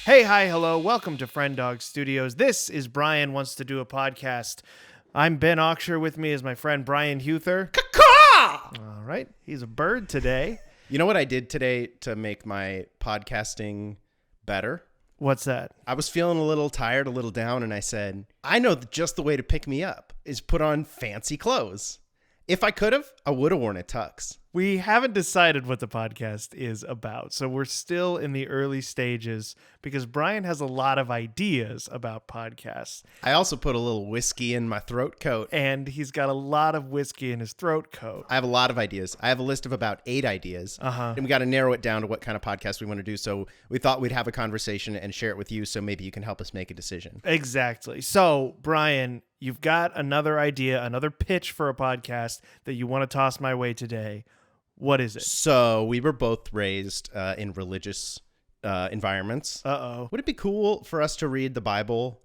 Hey, hi, hello. Welcome to Friend Dog Studios. This is Brian Wants to Do a Podcast. I'm Ben Oxshire. With me is my friend Brian Huther. Caw-caw! All right. He's a bird today. You know what I did today to make my podcasting better? What's that? I was feeling a little tired, a little down, and I said, I know just the way to pick me up is put on fancy clothes. If I could have, I would have worn a tux. We haven't decided what the podcast is about, so we're still in the early stages because Brian has a lot of ideas about podcasts. I also put a little whiskey in my throat coat. And he's got a lot of whiskey in his throat coat. I have a lot of ideas. I have a list of about 8 ideas. And we got to narrow it down to what kind of podcast we want to do. So we thought we'd have a conversation and share it with you so maybe you can help us make a decision. Exactly. So, Brian, you've got another idea, another pitch for a podcast that you want to toss my way today. What is it? So we were both raised in religious environments. Uh-oh. Would it be cool for us to read the Bible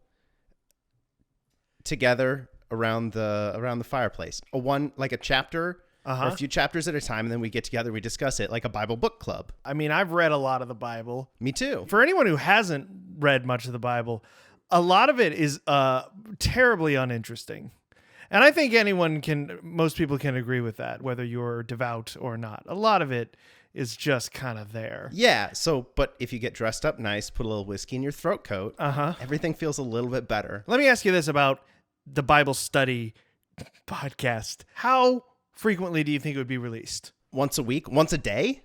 together around the fireplace? Like a chapter or a few chapters at a time, and then we get together, we discuss it like a Bible book club. I mean, I've read a lot of the Bible. Me too. For anyone who hasn't read much of the Bible, a lot of it is terribly uninteresting. And I think most people can agree with that, whether you're devout or not. A lot of it is just kind of there. Yeah. But if you get dressed up nice, put a little whiskey in your throat coat, everything feels a little bit better. Let me ask you this about the Bible study podcast. How frequently do you think it would be released? Once a week? Once a day?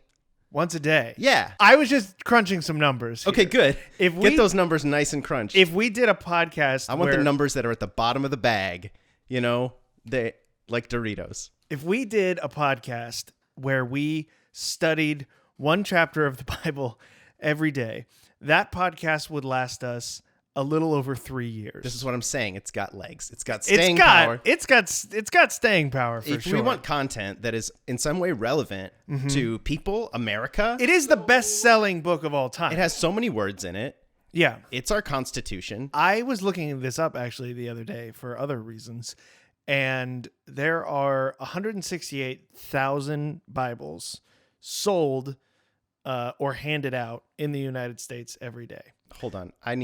Once a day. Yeah. I was just crunching some numbers here. Okay, good. Get those numbers nice and crunched. If we did a podcast, I want the numbers that are at the bottom of the bag. You know, they like Doritos. If we did a podcast where we studied one chapter of the Bible every day, that podcast would last us a little over 3 years. This is what I'm saying. It's got legs. It's got staying power. It's got staying power for sure. If we want content that is in some way relevant to people, America. It is the best-selling book of all time. It has so many words in it. Yeah. It's our Constitution. I was looking this up actually the other day for other reasons, and there are 168,000 Bibles sold or handed out in the United States every day. Hold on. I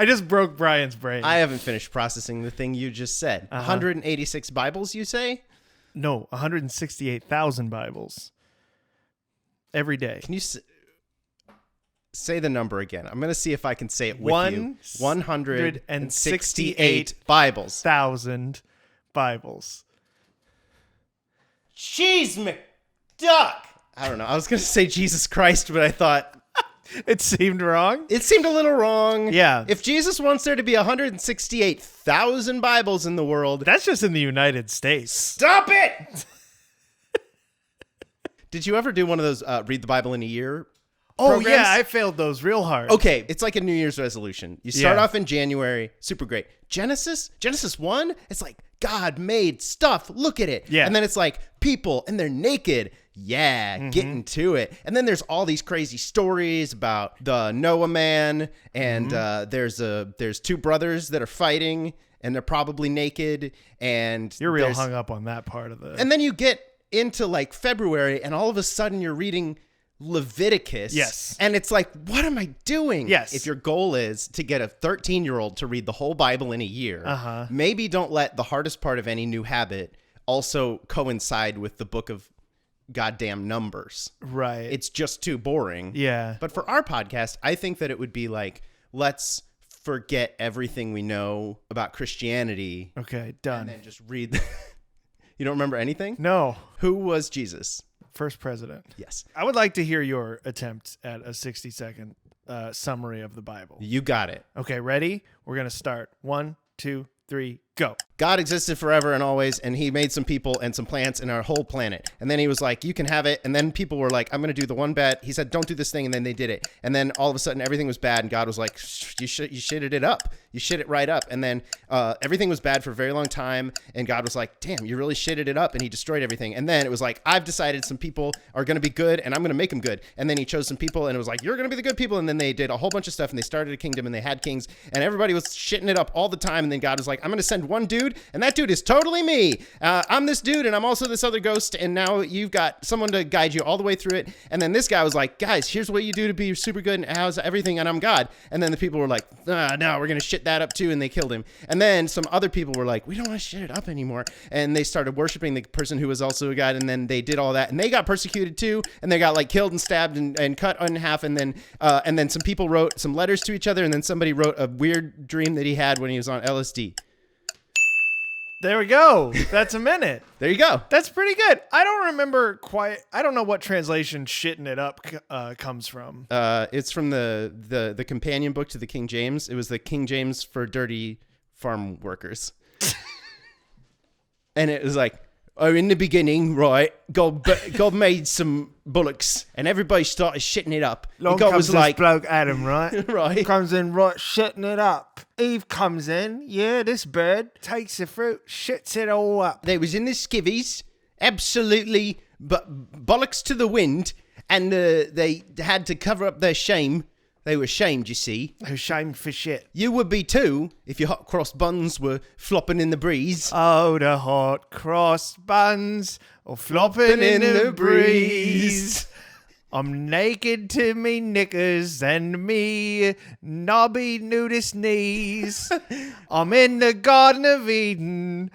just broke Brian's brain. I haven't finished processing the thing you just said. 186 Bibles, you say? No, 168,000 Bibles every day. Can you say the number again? I'm going to see if I can say it with you. 168 Bibles. 1,000 Bibles. Cheese McDuck. I don't know. I was going to say Jesus Christ, but I thought... It seemed wrong? It seemed a little wrong. Yeah. If Jesus wants there to be 168,000 Bibles in the world... That's just in the United States. Stop it! Did you ever do one of those read the Bible in a year programs? Yeah, I failed those real hard. Okay, it's like a New Year's resolution. You start off in January, super great. Genesis 1, it's like God made stuff. Look at it. Yeah. And then it's like people and they're naked. Yeah, getting to it. And then there's all these crazy stories about the Noah man, and there's 2 brothers that are fighting, and they're probably naked. And you're real hung up on that part of the. And then you get into like February, and all of a sudden you're reading Leviticus. Yes. And it's like, what am I doing? Yes. If your goal is to get a 13-year-old to read the whole Bible in a year, maybe don't let the hardest part of any new habit also coincide with the book of goddamn numbers. Right. It's just too boring. Yeah. But for our podcast, I think that it would be like, let's forget everything we know about Christianity. Okay, done. And then just read. You don't remember anything? No. Who was Jesus? First president. Yes. I would like to hear your attempt at a 60-second summary of the Bible. You got it. Okay, ready? We're going to start. 1, 2, 3, go. God existed forever and always, and he made some people and some plants and our whole planet. And then he was like, you can have it. And then people were like, I'm going to do the one bet. He said, don't do this thing. And then they did it. And then all of a sudden everything was bad. And God was like, you shitted it up. You shit it right up. And then everything was bad for a very long time. And God was like, damn, you really shitted it up. And he destroyed everything. And then it was like, I've decided some people are going to be good and I'm going to make them good. And then he chose some people and it was like, you're going to be the good people. And then they did a whole bunch of stuff and they started a kingdom and they had kings and everybody was shitting it up all the time. And then God was like, I'm going to send send one dude, and that dude is totally me. I'm this dude, and I'm also this other ghost, and now you've got someone to guide you all the way through it. And then this guy was like, guys, here's what you do to be super good, and how's everything, and I'm God. And then the people were like, no, we're going to shit that up too, and they killed him. And then some other people were like, we don't want to shit it up anymore. And they started worshiping the person who was also a God, and then they did all that, and they got persecuted too, and they got like killed and stabbed and cut in half. And then some people wrote some letters to each other, and then somebody wrote a weird dream that he had when he was on LSD. There we go. That's a minute. There you go. That's pretty good. I don't remember quite. I don't know what translation "shitting it up" comes from. It's from the companion book to the King James. It was the King James for dirty farm workers. And it was like, in the beginning, right, God made some bullocks, and everybody started shitting it up. Long God comes was like, this bloke Adam, right? right. Comes in, right, shitting it up. Eve comes in, yeah, this bird takes the fruit, shits it all up. They was in the skivvies, absolutely bollocks to the wind, and they had to cover up their shame. They were shamed, you see. Who's shamed for shit? You would be too if your hot cross buns were flopping in the breeze. Oh, the hot cross buns are flopping in the breeze. I'm naked to me knickers and me knobby nudist knees. I'm in the Garden of Eden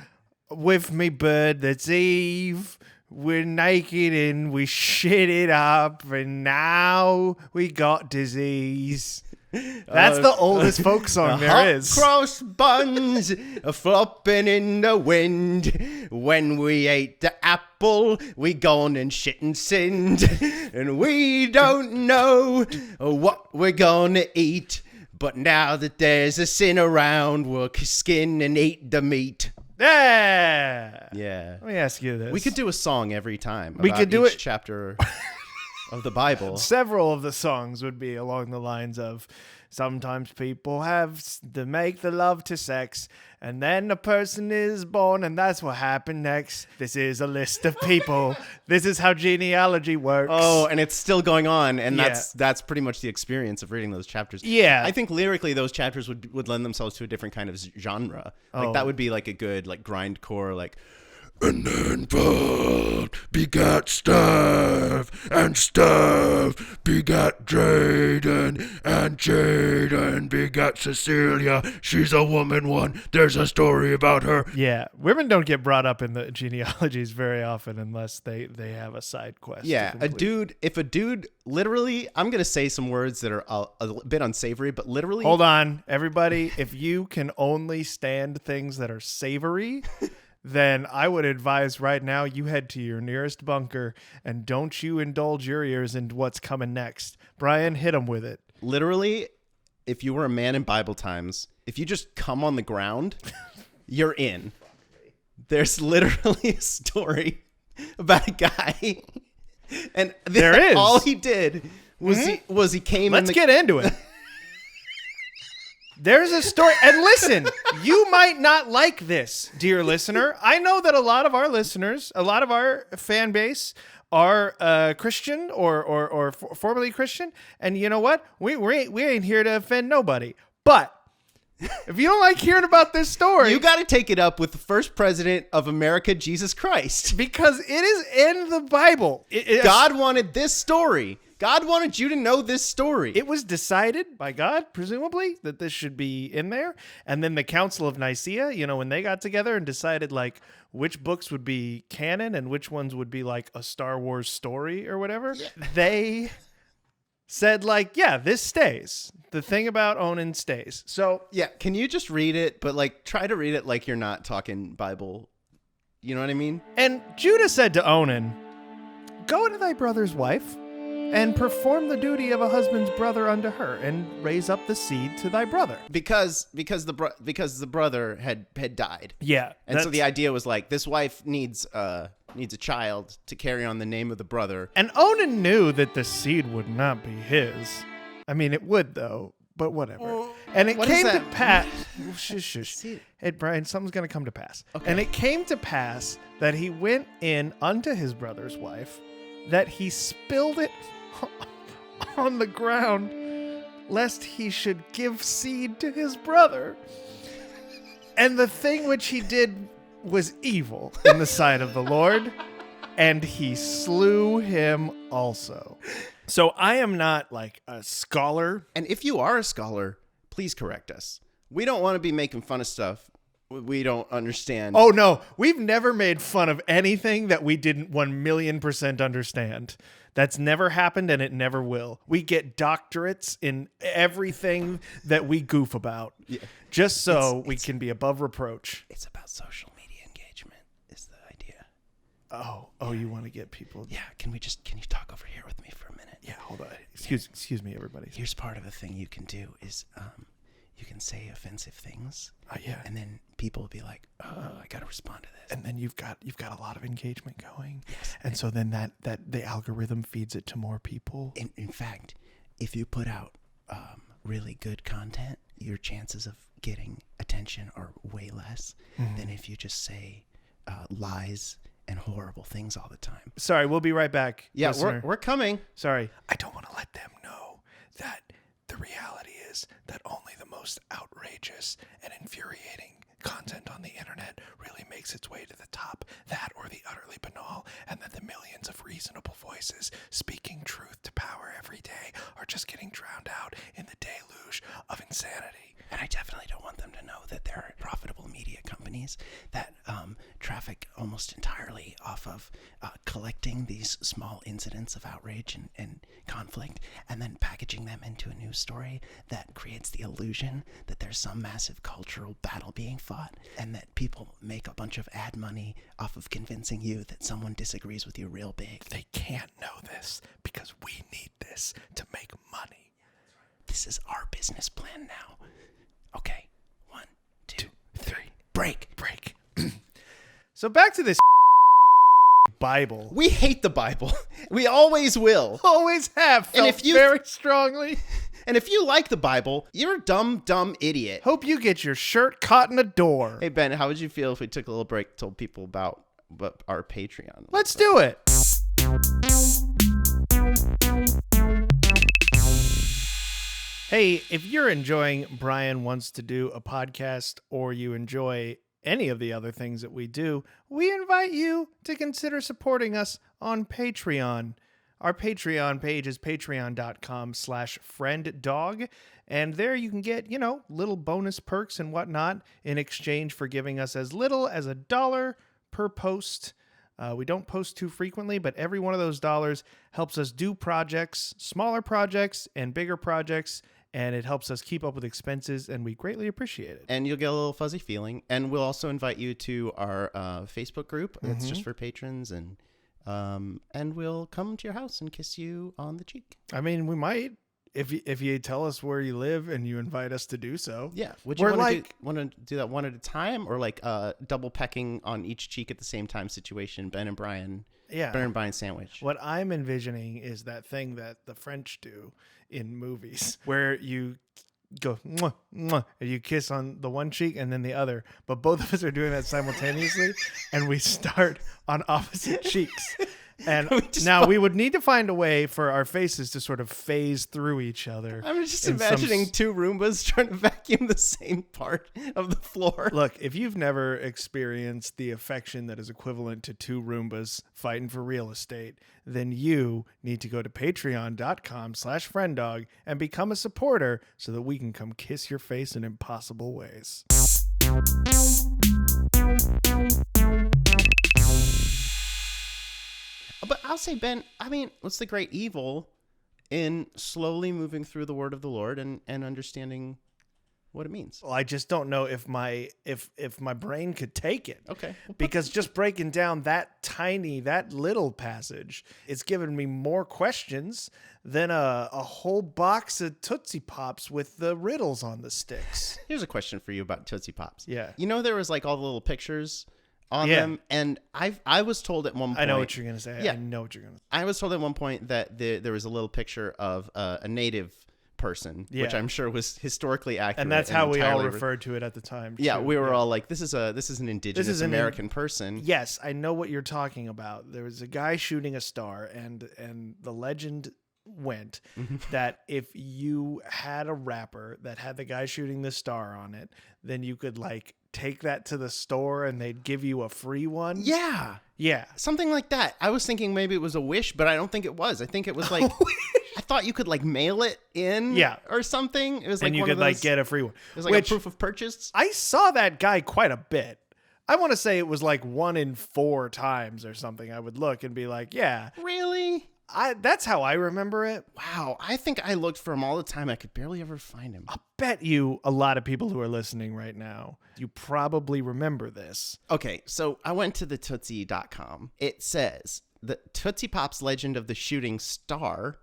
with me bird that's Eve. We're naked and we shit it up, and now we got disease. That's the oldest folk song there is. Hot cross buns are flopping in the wind. When we ate the apple, we gone and shit and sinned. And we don't know what we're gonna eat. But now that there's a sin around, we'll skin and eat the meat. Yeah. Yeah. Let me ask you this. We could do a song every time. We about could do each it- chapter of the Bible. Several of the songs would be along the lines of, sometimes people have to make the love to sex, and then a person is born, and that's what happened next. This is a list of people. This is how genealogy works. Oh, and it's still going on, and Yeah. that's pretty much the experience of reading those chapters. Yeah. I think lyrically those chapters would lend themselves to a different kind of genre. Like that would be like a good like grindcore like. And then God begat Steph, and Steph begat Jaden, and Jaden begat Cecilia. She's a woman one. There's a story about her. Yeah, women don't get brought up in the genealogies very often unless they have a side quest. to Yeah, complete. if a dude, literally, I'm going to say some words that are a bit unsavory, but literally. Hold on, everybody. If you can only stand things that are savory, then I would advise right now you head to your nearest bunker and don't you indulge your ears into what's coming next. Brian, hit him with it. Literally, if you were a man in Bible times, if you just come on the ground, you're in. There's literally a story about a guy, and There is. all he did was he came. Let's get into it. There's a story. And listen, you might not like this, dear listener. I know that a lot of our listeners, a lot of our fan base are Christian or formerly Christian. And you know what? We ain't here to offend nobody. But if you don't like hearing about this story, You got to take it up with the first president of America, Jesus Christ. because it is in the Bible. God wanted this story. God wanted you to know this story. It was decided by God, presumably, that this should be in there. And then the Council of Nicaea, when they got together and decided like which books would be canon and which ones would be like a Star Wars story or whatever, they said like, yeah, this stays. The thing about Onan stays. So Yeah, can you just read it, but like try to read it like you're not talking Bible. You know what I mean? And Judah said to Onan, "Go to thy brother's wife, and perform the duty of a husband's brother unto her, and raise up the seed to thy brother." Because the brother had died. Yeah. And so the idea was like this wife needs a child to carry on the name of the brother. And Onan knew that the seed would not be his. I mean, it would though, but whatever. And it what came is to that? pass. Shush. Hey, Brian, something's going to come to pass. Okay. And it came to pass that he went in unto his brother's wife, that he spilled it on the ground, lest he should give seed to his brother. And the thing which he did was evil in the sight of the Lord, and he slew him also. So I am not like a scholar. And if you are a scholar, please correct us. We don't want to be making fun of stuff we don't understand. Oh, no. We've never made fun of anything that we didn't 1,000,000% understand. That's never happened, and it never will. We get doctorates in everything that we goof about, just so we can be above reproach. It's about social media engagement is the idea. Oh, you want to get people? Yeah, can you talk over here with me for a minute? Yeah, hold on. Excuse me, everybody. Here's part of the thing you can do is you can say offensive things. Yeah. And then people will be like, "Oh, I got to respond to this." And then you've got a lot of engagement going. Yes. And so then that the algorithm feeds it to more people. In fact, if you put out really good content, your chances of getting attention are way less than if you just say lies and horrible things all the time. Sorry, we'll be right back. Yeah, listener. we're coming. Sorry. I don't want to let them know that the reality is that only the most outrageous and infuriating content on the internet really makes its way to the top, that or the utterly banal, and that the millions of reasonable voices speaking truth to power every day are just getting drowned out in the deluge of insanity. And I definitely don't want them to know that there are profitable media companies that traffic almost entirely off of collecting these small incidents of outrage and conflict and then packaging them into a news story that creates the illusion that there's some massive cultural battle being fought and that people make a bunch of ad money off of convincing you that someone disagrees with you real big. They can't know this because we need this to make money. This is our business plan now. Okay, 1, 2, 3. Break. So back to this Bible. We hate the Bible. We always will. Always have felt very strongly. And if you like the Bible, you're a dumb idiot. Hope you get your shirt caught in a door. Hey, Ben, how would you feel if we took a little break, told people about our Patreon? Let's do it. Hey, if you're enjoying Brian Wants to Do a Podcast, or you enjoy any of the other things that we do, we invite you to consider supporting us on Patreon. Our Patreon page is patreon.com/frienddog. And there you can get, little bonus perks and whatnot in exchange for giving us as little as $1 per post. We don't post too frequently, but every one of those dollars helps us do projects, smaller projects and bigger projects, and it helps us keep up with expenses, and we greatly appreciate it. And you'll get a little fuzzy feeling. And we'll also invite you to our Facebook group. It's just for patrons, and we'll come to your house and kiss you on the cheek. I mean, we might if you tell us where you live and you invite us to do so. Yeah. Would you want to do that one at a time, or like double pecking on each cheek at the same time situation? Ben and Brian. Yeah. Ben and Brian sandwich. What I'm envisioning is that thing that the French do in movies where you go mwah, mwah, and you kiss on the one cheek and then the other, but both of us are doing that simultaneously and we start on opposite cheeks. And now we would need to find a way for our faces to sort of phase through each other. I'm just imagining two Roombas trying to vacuum the same part of the floor. Look, if you've never experienced the affection that is equivalent to two Roombas fighting for real estate, then you need to go to patreon.com/frienddog and become a supporter so that we can come kiss your face in impossible ways. But I'll say, Ben, I mean, what's the great evil in slowly moving through the word of the Lord and understanding what it means? Well, I just don't know if my brain could take it. Okay. Because just breaking down that little passage, it's given me more questions than a whole box of Tootsie Pops with the riddles on the sticks. Here's a question for you about Tootsie Pops. Yeah. There was like all the little pictures on them, and I was told at one point. I know what you're gonna say. Yeah. I know what you're gonna say. I was told at one point that there was a little picture of a native person, which I'm sure was historically accurate, and that's how we all referred to it at the time. Yeah, we were all like, "This is an indigenous American person." Yes, I know what you're talking about. There was a guy shooting a star, and the legend went that if you had a wrapper that had the guy shooting the star on it, then you could like take that to the store and they'd give you a free one. Yeah. Yeah. Something like that. I was thinking maybe it was a wish, but I don't think it was. I think it was like, I thought you could like mail it in or something. It was like and you one could of those, like get a free one. it was like a proof of purchase. I saw that guy quite a bit. I want to say it was like 1 in 4 times or something. I would look and be like, yeah. Really? That's how I remember it. Wow. I think I looked for him all the time. I could barely ever find him. I'll bet you a lot of people who are listening right now, you probably remember this. Okay, so I went to the Tootsie.com. It says, the Tootsie Pop's legend of the shooting star.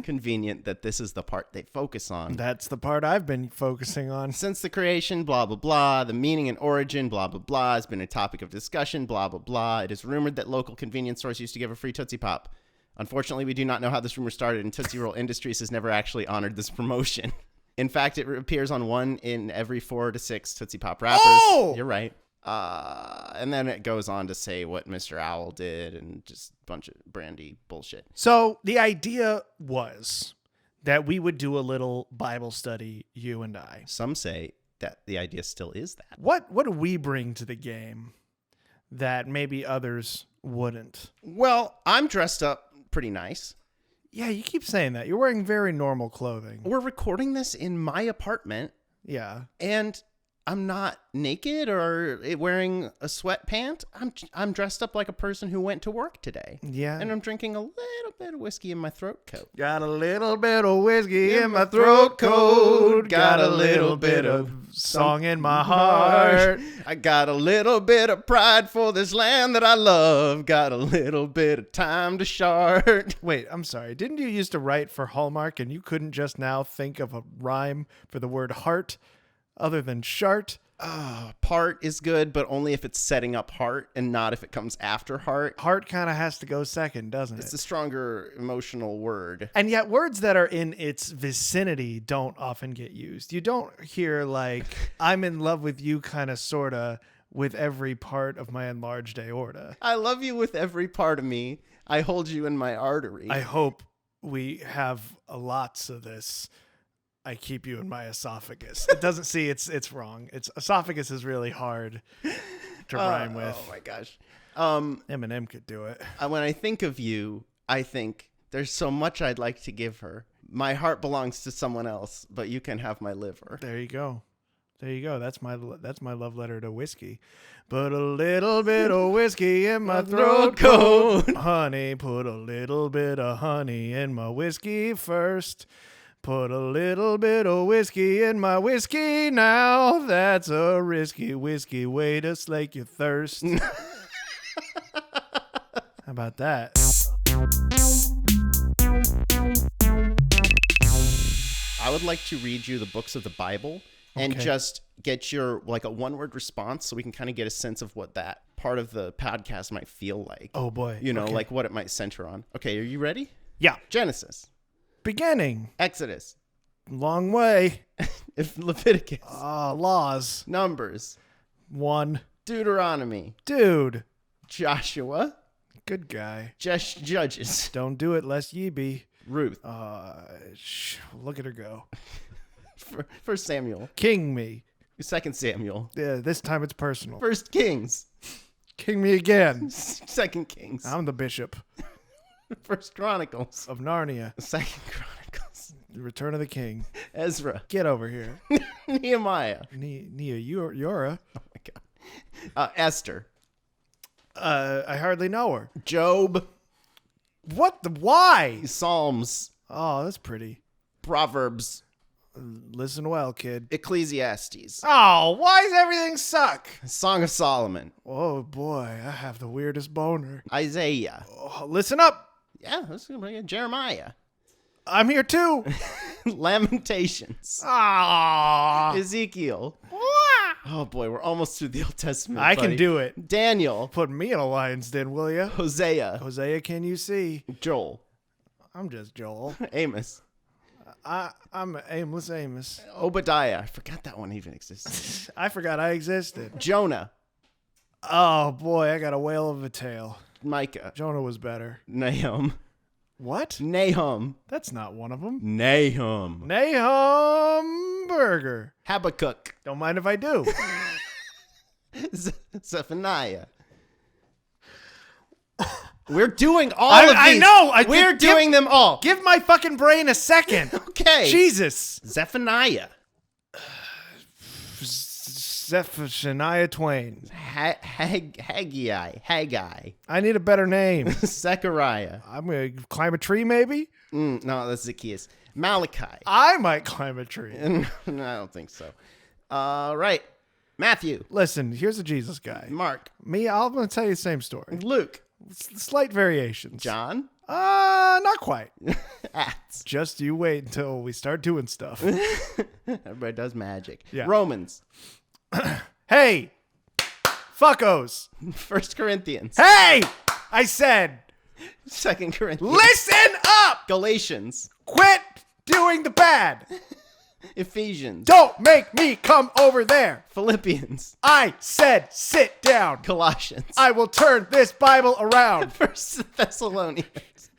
Convenient that this is the part they focus on. That's the part I've been focusing on. Since the creation, blah, blah, blah, the meaning and origin, blah, blah, blah, has been a topic of discussion, blah, blah, blah. It is rumored that local convenience stores used to give a free Tootsie Pop. Unfortunately, we do not know how this rumor started, and Tootsie Roll Industries has never actually honored this promotion. In fact, it appears on 1 in every 4 to 6 Tootsie Pop wrappers. Oh! You're right. And then it goes on to say what Mr. Owl did and just a bunch of brandy bullshit. So the idea was that we would do a little Bible study, you and I. Some say that the idea still is that. What do we bring to the game that maybe others wouldn't? Well, I'm dressed up pretty nice. Yeah, you keep saying that. You're wearing very normal clothing. We're recording this in my apartment, Yeah. and I'm not naked or wearing a sweatpant. I'm dressed up like a person who went to work today. Yeah. And I'm drinking a little bit of whiskey in my throat coat. Got a little bit of whiskey in my throat coat. Got a little bit of song in my heart. I got a little bit of pride for this land that I love. Got a little bit of time to shart. Wait, I'm sorry. Didn't you used to write for Hallmark and you couldn't just now think of a rhyme for the word heart other than shart? Part is good, but only if it's setting up heart and not if it comes after heart. Heart kind of has to go second, doesn't It's it? a stronger emotional word. And yet words that are in its vicinity don't often get used. You don't hear like, I'm in love with you kind of sort of with every part of my enlarged aorta. I love you with every part of me. I hold you in my artery. I hope we have lots of this. I keep you in my esophagus. It doesn't see it's wrong. It's esophagus is really hard to rhyme with. Oh my gosh. Eminem could do it. When I think of you, I think there's so much I'd like to give her. My heart belongs to someone else, but you can have my liver. There you go. There you go. That's my love letter to whiskey. Put a little bit of whiskey in my throat coat. Honey, put a little bit of honey in my whiskey first. Put a little bit of whiskey in my whiskey now. That's a risky whiskey way to slake your thirst. How about that? I would like to read you the books of the Bible and just get your like a one-word response so we can kind of get a sense of what that part of the podcast might feel like. Oh boy. You know, Okay. like what it might center on. Okay, are you ready? Yeah. Genesis, Beginning. Exodus, Long way. Leviticus, Laws. Numbers, 1. Deuteronomy, Dude. Joshua, Good guy. Judges, Don't do it lest ye be. Ruth, Look at her go. First Samuel, King me. Second Samuel, Yeah, this time it's personal. First Kings, King me again. Second Kings, I'm the bishop First Chronicles, of Narnia. Second Chronicles, The Return of the King. Ezra, Get over here. Nehemiah. Nia, Yora. Oh my God. Esther, I hardly know her. Job, Why? Psalms, Oh, that's pretty. Proverbs, Listen well, kid. Ecclesiastes, Oh, why does everything suck? Song of Solomon, Oh boy, I have the weirdest boner. Isaiah. Oh, listen up. Yeah, that's good. Jeremiah, I'm here too. Lamentations, Ah. Ezekiel. Oh boy, we're almost through the Old Testament. I can buddy. do it. Daniel, Put me in a lion's den, will ya? Hosea, Hosea, can you see? Joel, I'm just Joel. Amos, I'm aimless Amos. Obadiah. I forgot that one even existed. I forgot I existed. Jonah, Oh boy, I got a whale of a tail. Micah, Jonah was better. Nahum, What? Nahum, That's not one of them. Nahum, Nahum Burger. Habakkuk, Don't mind if I do. Zephaniah. We're doing all of these. I know. We're doing them all. Give my fucking brain a second. Okay. Jesus. Zephaniah. Shania Twain. Haggai. I need a better name. Zechariah. I'm going to climb a tree, maybe? No, that's Zacchaeus. Malachi. I might climb a tree. No, I don't think so. Right. Matthew. Listen, here's a Jesus guy. Mark. Me, I'm going to tell you the same story. Luke. Slight variations. John. Not quite. Acts. Just you wait until we start doing stuff. Everybody does magic. Yeah. Romans. Hey, fuckos. 1 Corinthians. Hey, I said, 2 Corinthians. listen up. Galatians. Quit doing the bad. Ephesians. Don't make me come over there. Philippians. I said sit down. Colossians. I will turn this Bible around. 1 Thessalonians.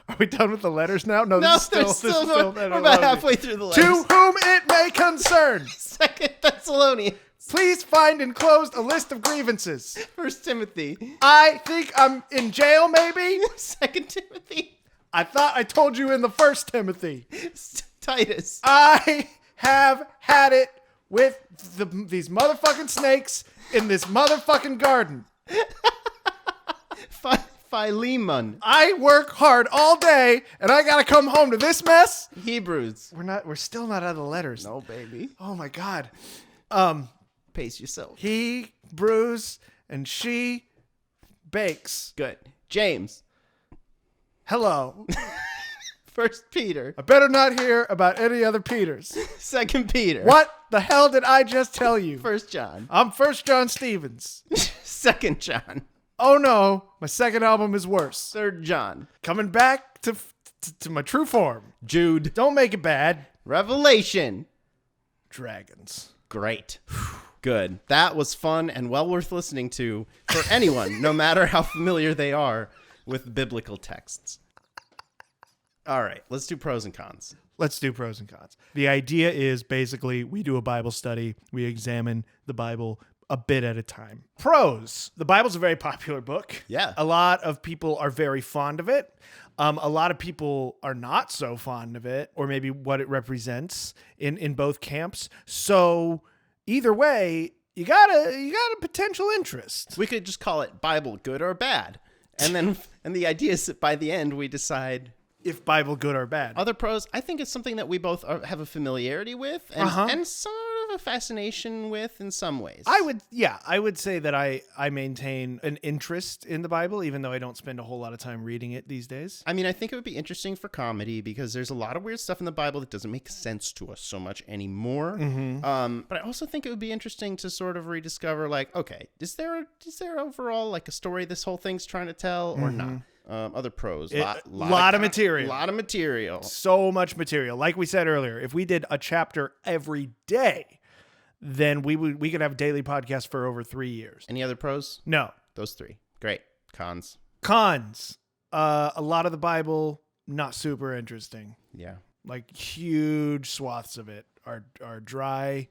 Are we done with the letters now? No, No, this is still we're about halfway through the letters. To whom it may concern. 2 Thessalonians. Please find enclosed a list of grievances. 1 Timothy. I think I'm in jail, maybe? 2 Timothy. I thought I told you in the 1 Timothy. Titus. I have had it with these motherfucking snakes in this motherfucking garden. Philemon. I work hard all day, and I gotta come home to this mess? Hebrews. We're still not out of the letters. No, baby. Oh my God. Pace yourself. He brews and she bakes. Good. James. Hello. 1 Peter. I better not hear about any other Peters. 2 Peter. What the hell did I just tell you? 1 John. I'm 1 John Stevens. 2 John. Oh no, my second album is worse. 3 John. Coming back to my true form. Jude. Don't make it bad. Revelation. Dragons. Great. Good. That was fun and well worth listening to for anyone, no matter how familiar they are with biblical texts. All right, let's do pros and cons. Let's do pros and cons. The idea is basically we do a Bible study. We examine the Bible a bit at a time. Pros. The Bible's a very popular book. Yeah. A lot of people are very fond of it. A lot of people are not so fond of it, or maybe what it represents in both camps. So either way, you got a potential interest. We could just call it Bible good or bad. And the idea is that by the end we decide if Bible good or bad. Other pros, I think it's something that we both have a familiarity with and sort of a fascination with in some ways. I would say that I maintain an interest in the Bible, even though I don't spend a whole lot of time reading it these days. I mean, I think it would be interesting for comedy because there's a lot of weird stuff in the Bible that doesn't make sense to us so much anymore. Mm-hmm. But I also think it would be interesting to sort of rediscover, like, okay, is there overall like a story this whole thing's trying to tell or not? Other pros. Lot of material. A lot of material. So much material. Like we said earlier, if we did a chapter every day, then we could have a daily podcast for over 3 years. Any other pros? No. Those three. Great. Cons. Cons. A lot of the Bible, not super interesting. Yeah. Like huge swaths of it are dry.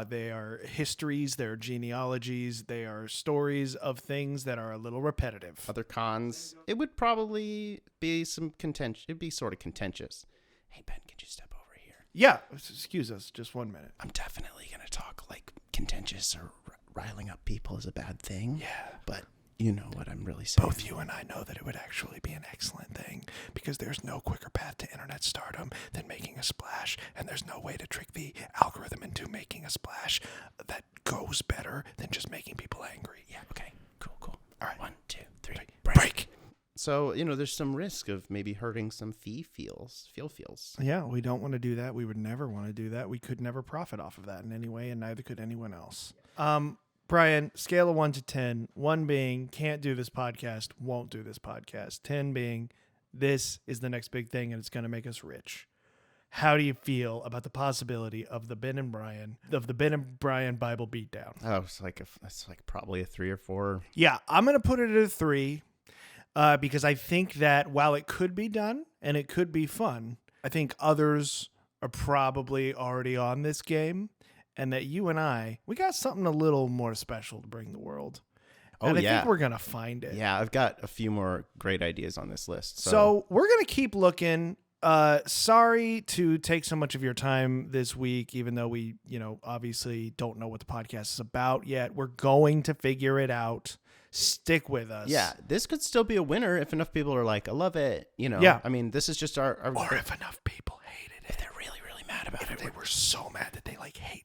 They are histories, they are genealogies, they are stories of things that are a little repetitive. Other cons, it would probably be some contention. It'd be sort of contentious. Hey, Ben, could you step over here? Yeah, excuse us, just 1 minute. I'm definitely going to talk like contentious or riling up people is a bad thing. Yeah. But you know what I'm really saying. Both you and I know that it would actually be an excellent thing because there's no quicker path to internet stardom than making a splash, and there's no way to trick the algorithm into making a splash that goes better than just making people angry. Yeah, okay. Cool. All right. 1, 2, 3, break. So, there's some risk of maybe hurting some feels. Yeah, we don't want to do that. We would never want to do that. We could never profit off of that in any way, and neither could anyone else. Brian, scale of 1 to 10, 1 being can't do this podcast, won't do this podcast, 10 being this is the next big thing and it's going to make us rich. How do you feel about the possibility of the Ben and Brian Bible Beatdown? Oh, it's like probably a 3 or 4. Yeah, I'm going to put it at a 3 because I think that while it could be done and it could be fun, I think others are probably already on this game. and that you and we got something a little more special to bring the world. Oh, and I yeah. think we're going to find it. Yeah, I've got a few more great ideas on this list. So we're going to keep looking. Sorry to take so much of your time this week, even though we, obviously don't know what the podcast is about yet. We're going to figure it out. Stick with us. Yeah, this could still be a winner if enough people are like, I love it. Yeah. I mean, this is just our Or if enough people hated it. if they're really, really mad about it. If they were so mad that they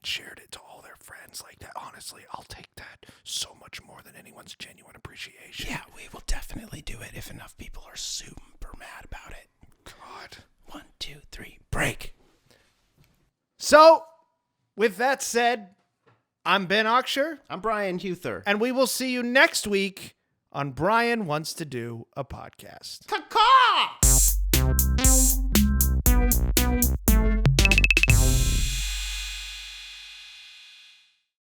shared it to all their friends like that. Honestly, I'll take that so much more than anyone's genuine appreciation. Yeah, we will definitely do it if enough people are super mad about it. God. 1, 2, 3, break. So, with that said, I'm Ben Oxshire. I'm Brian Huther. And we will see you next week on Brian Wants to Do a Podcast.